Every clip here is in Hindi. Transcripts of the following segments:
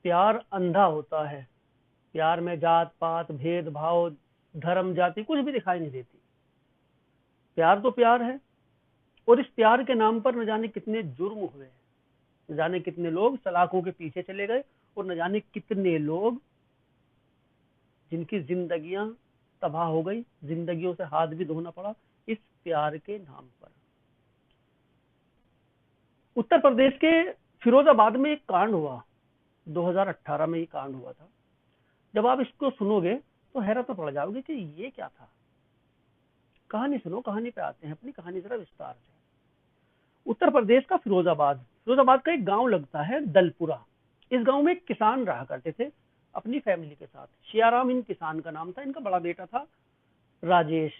प्यार अंधा होता है। प्यार में जात पात भेदभाव धर्म जाति कुछ भी दिखाई नहीं देती। प्यार तो प्यार है। और इस प्यार के नाम पर न जाने कितने जुर्म हुए, न जाने कितने लोग सलाखों के पीछे चले गए, और न जाने कितने लोग जिनकी जिंदगियां तबाह हो गई, जिंदगियों से हाथ भी धोना पड़ा इस प्यार के नाम पर। उत्तर प्रदेश के फिरोजाबाद में एक कांड हुआ, 2018 में ये कांड हुआ था। जब आप इसको सुनोगे तो हैरत में पड़ जाओगे कि ये क्या था। कहानी सुनो, कहानी पे आते हैं, अपनी कहानी जरा विस्तार से। उत्तर प्रदेश का फिरोजाबाद का एक गांव लगता है दलपुरा। इस गांव में एक किसान रहा करते थे अपनी फैमिली के साथ। शियाराम इन किसान का नाम था। इनका बड़ा बेटा था राजेश,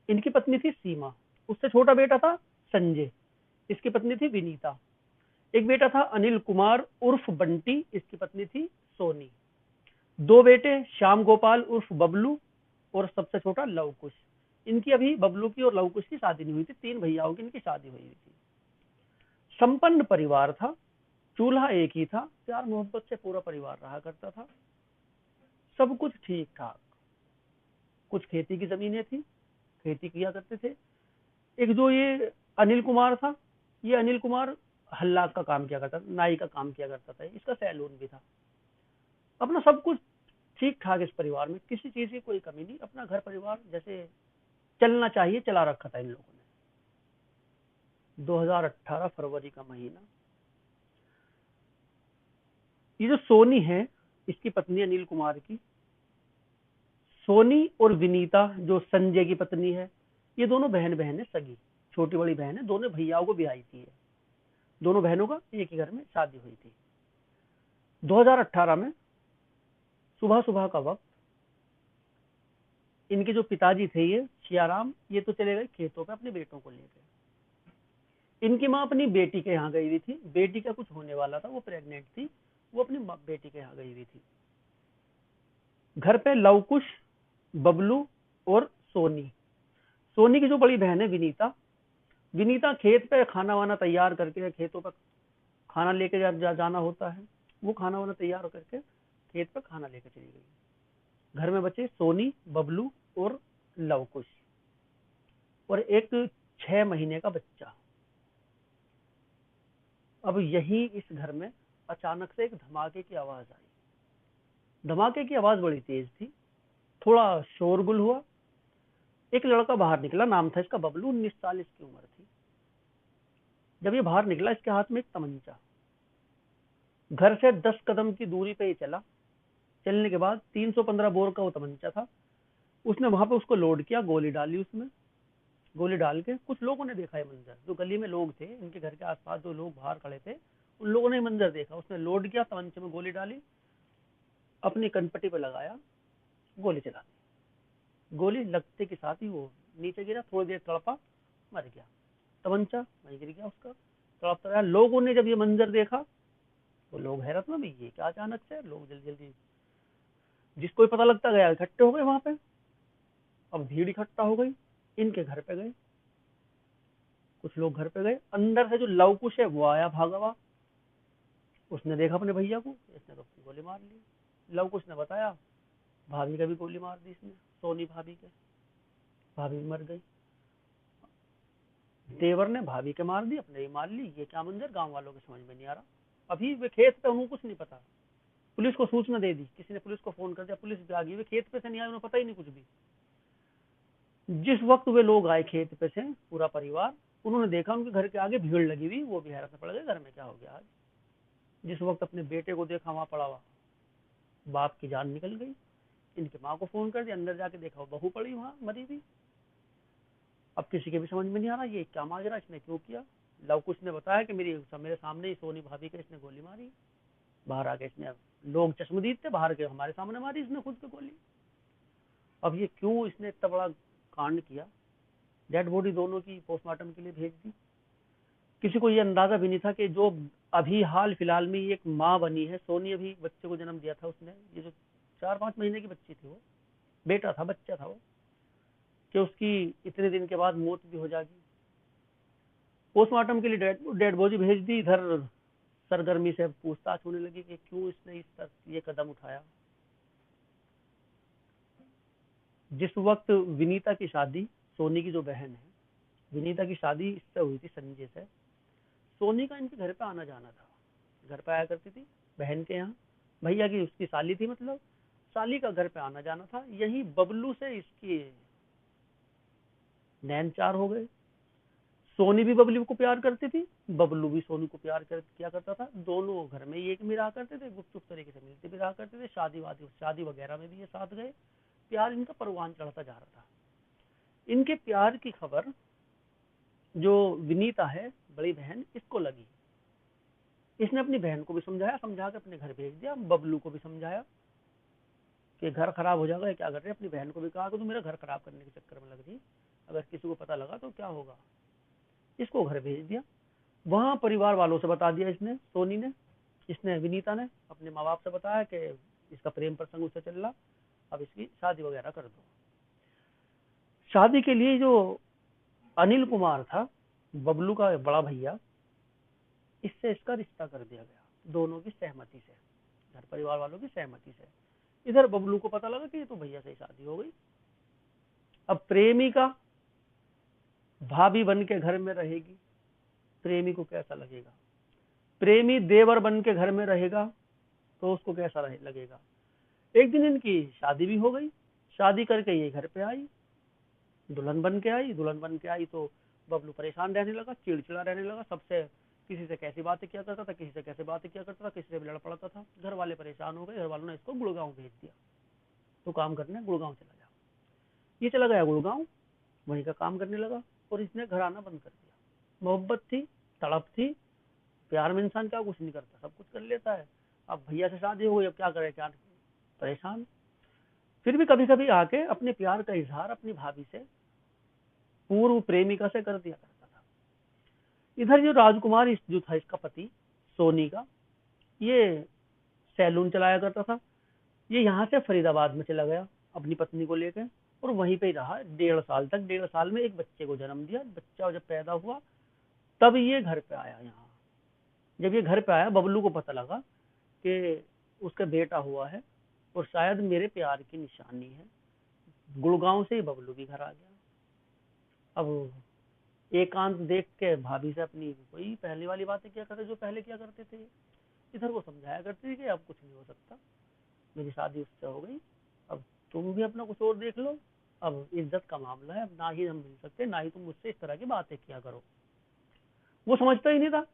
इनकी पत्नी थी सीमा, उससे छोटा बेटा था संजय, इसकी पत्नी थी विनीता। एक बेटा था अनिल कुमार उर्फ बंटी, इसकी पत्नी थी सोनी। दो बेटे श्याम गोपाल उर्फ बबलू और सबसे छोटा लवकुश। इनकी अभी बबलू की और लवकुश की शादी नहीं हुई थी। 3 भैयाओं की इनकी शादी हुई थी। संपन्न परिवार था, चूल्हा एक ही था, प्यार मोहब्बत से पूरा परिवार रहा करता था। सब कुछ ठीक ठाक। कुछ खेती की जमीनें थी, खेती किया करते थे। एक जो ये अनिल कुमार था, ये अनिल कुमार हल्लाक का काम किया करता था, नाई का काम किया करता था। इसका सैलून भी था। अपना सब कुछ ठीक ठाक। इस परिवार में किसी चीज की कोई कमी नहीं। अपना घर परिवार जैसे चलना चाहिए चला रखा था इन लोगों ने। 2018 फरवरी का महीना। ये जो सोनी है, इसकी पत्नी अनिल कुमार की, सोनी और विनीता जो संजय की पत्नी है, ये दोनों बहन है, सगी छोटी बड़ी बहन है। दोनों भैयाओं को ब्याही थी। दोनों बहनों का एक ही घर में शादी हुई थी। 2018 में सुबह सुबह का वक्त, इनके जो पिताजी थे ये सियाराम, ये तो चले गए खेतों पे अपने बेटों को लेकर। इनकी माँ अपनी बेटी के यहाँ गई हुई थी। बेटी का कुछ होने वाला था, वो प्रेग्नेंट थी, वो अपनी बेटी के यहाँ गई हुई थी। घर पे लवकुश, बबलू और सोनी। सोनी की जो बड़ी बहन है विनीता, विनीता खेत पे खाना वाना तैयार करके, खेतों पर खाना लेके जाना होता है, वो खाना वाना तैयार करके खेत पर खाना लेके चली गई। घर में बचे सोनी, बबलू और लवकुश और एक 6 महीने का बच्चा। अब यही इस घर में अचानक से एक धमाके की आवाज आई। धमाके की आवाज बड़ी तेज थी, थोड़ा शोरगुल हुआ। एक लड़का बाहर निकला, नाम था इसका बबलू, 19 साल इसकी उम्र थी। जब ये बाहर निकला, इसके हाथ में एक तमंचा। घर से 10 कदम की दूरी पे ही चला। चलने के बाद 315 बोर का वो तमंचा था। उसने वहां पे उसको लोड किया, गोली डाली उसमें। गोली डाल के कुछ लोगों ने देखा ये मंजर, जो गली में लोग थे, इनके घर के आसपास जो लोग बाहर खड़े थे, उन लोगों ने मंजर देखा। उसने लोड किया, तमंचे में गोली डाली, अपनी कनपट्टी पे लगाया, गोली चला दी। गोली लगते के साथ ही वो नीचे गिरा, थोड़ी देर तड़पा, मर गया। तमंचा वहीं गिर गया उसका, तड़पता रहा। लोगों ने जब ये मंजर देखा तो लोग हैरत में, ये क्या अचानक से। लोग जल्दी जल्दी जिसको भी पता लगता गया इकट्ठे हो गए वहां पे। अब भीड़ इकट्ठा हो गई, इनके घर पे गए। कुछ लोग घर पे गए, अंदर से जो लवकुश है वो आया भागा हुआ। उसने देखा अपने भैया को, इसने तो उसकी गोली मार ली। लवकुश ने बताया, भाभी का भी गोली मार दी इसने, सोनी भाभी के। भाभी मर गई। देवर ने भाभी के मार दी, अपने ही मार ली। ये क्या मंजर, गांव वालों के समझ में नहीं आ रहा। अभी वे खेत पे, उन्हें कुछ नहीं पता। पुलिस को सूचना दे दी, किसी ने पुलिस को फोन कर दिया, पुलिस भी आ गई। वे खेत पे से नहीं आए, उन्हें पता ही नहीं कुछ भी। जिस वक्त वे लोग आए खेत पे से, पूरा परिवार, उन्होंने देखा उनके घर के आगे भीड़ लगी हुई। वो भी हैरत में पड़ गए, घर में क्या हो गया आज। जिस वक्त अपने बेटे को देखा, वहां पड़ा हुआ, बाप की जान निकल गई। इनकी माँ को फोन कर दिया, अंदर जाके देखा वो बहू पड़ी वहां मरी हुई। अब किसी के भी समझ में नहीं आ रहा ये क्या माजरा, इसने क्यों किया। लवकुश ने बताया कि मेरे सामने ही सोनी भाभी के इसने गोली मारी। बाहर आके इसने, लोग चश्मदीद थे बाहर के, हमारे सामने मारी इसने खुद पे गोली। अब ये क्यों इसने इतना बड़ा कांड किया। डेड बॉडी दोनों की पोस्टमार्टम के लिए भेज दी। किसी को ये अंदाजा भी नहीं था कि जो अभी हाल फिलहाल में एक माँ बनी है, सोनी, अभी बच्चे को जन्म दिया था उसने, ये जो 4-5 महीने की बच्ची थी, वो बेटा था, बच्चा था वो, कि उसकी इतने दिन के बाद मौत भी हो जाएगी। पोस्टमार्टम के लिए डेड बॉडी भेज दी। इधर सरगर्मी से पूछताछ होने लगी कि क्यों इसने ये कदम उठाया। जिस वक्त विनीता की शादी, सोनी की जो बहन है, विनीता की शादी इससे हुई थी, संजय से। सोनी का इनके घर पे आना जाना था, घर पे आया करती थी बहन के यहाँ, भैया की उसकी साली थी, मतलब साली का घर पे आना जाना था। यही बबलू से इसकी नैन चार हो गए। सोनी भी बबलू को प्यार करती थी, बबलू भी सोनी को किया करता था। दोनों घर में एक में रहा करते थे, गुपचुप तरीके से मिलते भी रहा करते थे। शादी वगैरह में भी ये साथ गए। प्यार इनका परवान चढ़ता जा रहा था। इनके प्यार की खबर जो विनीता है, बड़ी बहन, इसको लगी। इसने अपनी बहन को भी समझा के अपने घर भेज दिया। बबलू को भी समझाया कि घर खराब हो जाएगा, क्या कर रहे। अपनी बहन को भी कहा कि तू मेरा घर खराब करने के चक्कर में लग रही, अगर किसी को पता लगा तो क्या होगा। इसको घर भेज दिया। वहां परिवार वालों से बता दिया इसने, सोनी ने, इसने विनीता ने अपने माँ बाप से बताया कि इसका प्रेम प्रसंग उससे चल रहा, अब इसकी शादी वगैरह कर दो। शादी के लिए जो अनिल कुमार था, बबलू का बड़ा भैया, इससे इसका रिश्ता कर दिया गया, दोनों की सहमति से, घर परिवार वालों की सहमति से। इधर बबलू को पता लगा कि ये तो भैया से शादी हो गई। अब प्रेमिका भाभी बन के घर में रहेगी, प्रेमी को कैसा लगेगा। प्रेमी देवर बन के घर में रहेगा तो उसको कैसा लगेगा। एक दिन इनकी शादी भी हो गई। शादी करके ये घर पे आई, दुल्हन बन के आई। दुल्हन बन के आई तो बबलू परेशान रहने लगा, चिड़चिड़ा रहने लगा। सबसे किसी से कैसी बातें किया करता था, किसी से कैसे बातें किया करता था, किसी से भी लड़ पड़ता था। घर वाले परेशान हो गए। घर वालों ने इसको गुड़गांव भेज दिया, तो काम करने गुड़गांव चला जा। ये चला गया गुड़गांव, वहीं का काम करने लगा और इसने घर आना बंद कर दिया। मोहब्बत थी, तड़प थी, प्यार में इंसान क्या कुछ नहीं करता, सब कुछ कर लेता है। अब भैया से शादी हो गई, अब क्या करे, क्या परेशान। फिर भी कभी कभी आके अपने प्यार का इजहार अपनी भाभी से, पूर्व प्रेमिका से कर दिया करता था। इधर जो राजकुमार जो था इसका पति सोनी का, ये सैलून चलाया करता था। ये यहाँ से फरीदाबाद में चला गया अपनी पत्नी को लेकर और वहीं पे ही रहा 1.5 साल तक। 1.5 साल में एक बच्चे को जन्म दिया। बच्चा जब पैदा हुआ तब ये घर पे आया। यहाँ जब ये घर पे आया, बबलू को पता लगा कि उसका बेटा हुआ है और शायद मेरे प्यार की निशानी है। गुड़गांव से ही बबलू भी घर आ गया। अब एकांत देख के भाभी से अपनी वही पहली वाली बातें किया करते जो पहले किया करते थे। इधर को समझाया करती थी कि अब कुछ नहीं हो सकता, मेरी शादी उससे हो गई, अब तुम भी अपना कुछ और देख लो, अब इज्जत का मामला है, अब ना ही हम मिल सकते, ना ही तुम मुझसे इस तरह की बातें किया करो। वो समझता ही नहीं था,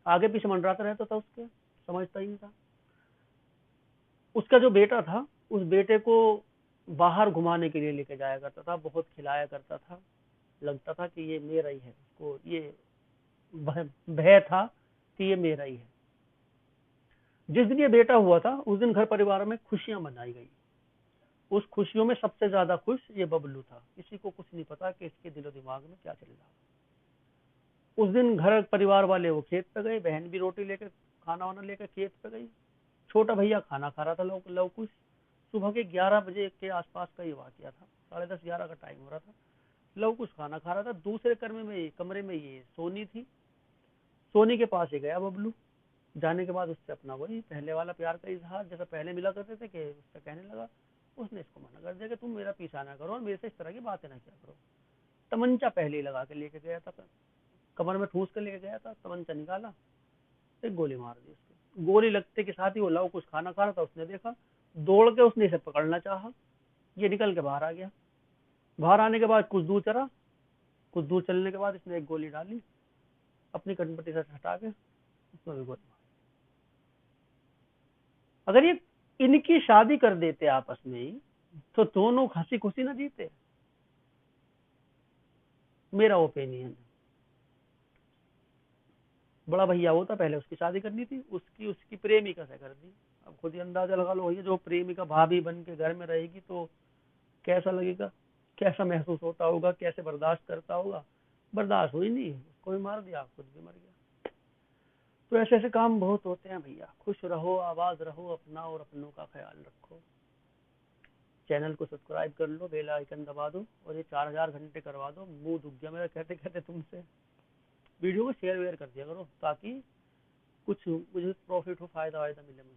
आगे पीछे मंडराता रहता था उसके, समझता ही नहीं था। उसका जो बेटा था, उस बेटे को बाहर घुमाने के लिए लेके जाया करता था, बहुत खिलाया करता था। लगता था कि ये मेरा ही है, उसको ये भय था कि ये मेरा ही है। जिस दिन ये बेटा हुआ था उस दिन घर परिवार में खुशियां मनाई गई। उस खुशियों में सबसे ज्यादा खुश ये बबलू था। किसी को कुछ नहीं पता कि इसके दिलो दिमाग में क्या चल रहा। उस दिन घर परिवार वाले वो खेत पे गए, बहन भी रोटी लेकर खाना वाना लेकर खेत पे गई। छोटा भैया खाना खा रहा था लव कुश। सुबह के 11 बजे के आसपास का ये वाकया था, 10:30-11 का टाइम हो रहा था। लव कुश खाना खा रहा था। दूसरे कमरे में ये सोनी थी। सोनी के पास ही गया बबलू। जाने के बाद उससे अपना वही पहले वाला प्यार का इजहार जैसा पहले मिला करते थे कि उससे कहने लगा। उसने इसको मना कर दिया कि तुम मेरा पीछा ना करो और मेरे से इस तरह की बातें ना किया करो। तमंचा पहले ही लगा के लेके गया था, कमर में ठूस कर लेके गया था। तमंचा निकाला, एक गोली मार दी उसको। गोली लगते के साथ ही वो लव कुछ खाना खा रहा था, उसने देखा, दौड़ के उसने इसे पकड़ना चाहा। ये निकल के बाहर आ गया। बाहर आने के बाद कुछ दूर चला, कुछ दूर चलने के बाद इसने एक गोली डाली, अपनी कनपट्टी से हटा के उसमें भी गोली मारी। अगर ये इनकी शादी कर देते आपस में ही तो दोनों हंसी खुशी ना जीते, मेरा ओपिनियन। बड़ा भैया होता, पहले उसकी शादी करनी थी, उसकी प्रेमिका से कर दी। अब खुद ही अंदाजा लगा लो, ये जो प्रेमिका भाभी बन के घर में रहेगी तो कैसा लगेगा, कैसा महसूस होता होगा, कैसे बर्दाश्त करता होगा। बर्दाश्त हुई नहीं, उसको भी मार दिया, खुद भी मर गया। तो ऐसे ऐसे काम बहुत होते हैं भैया। खुश रहो, आवाज रहो अपना और अपनों का ख्याल रखो। चैनल को सब्सक्राइब कर लो, बेल आइकन दबा दो और ये 4000 घंटे करवा दो। मुंह दुख गया मेरा कहते कहते तुमसे। वीडियो को शेयर वेयर कर दिया करो ताकि कुछ मुझे प्रॉफिट हो, फायदा वायदा मिले मुझे।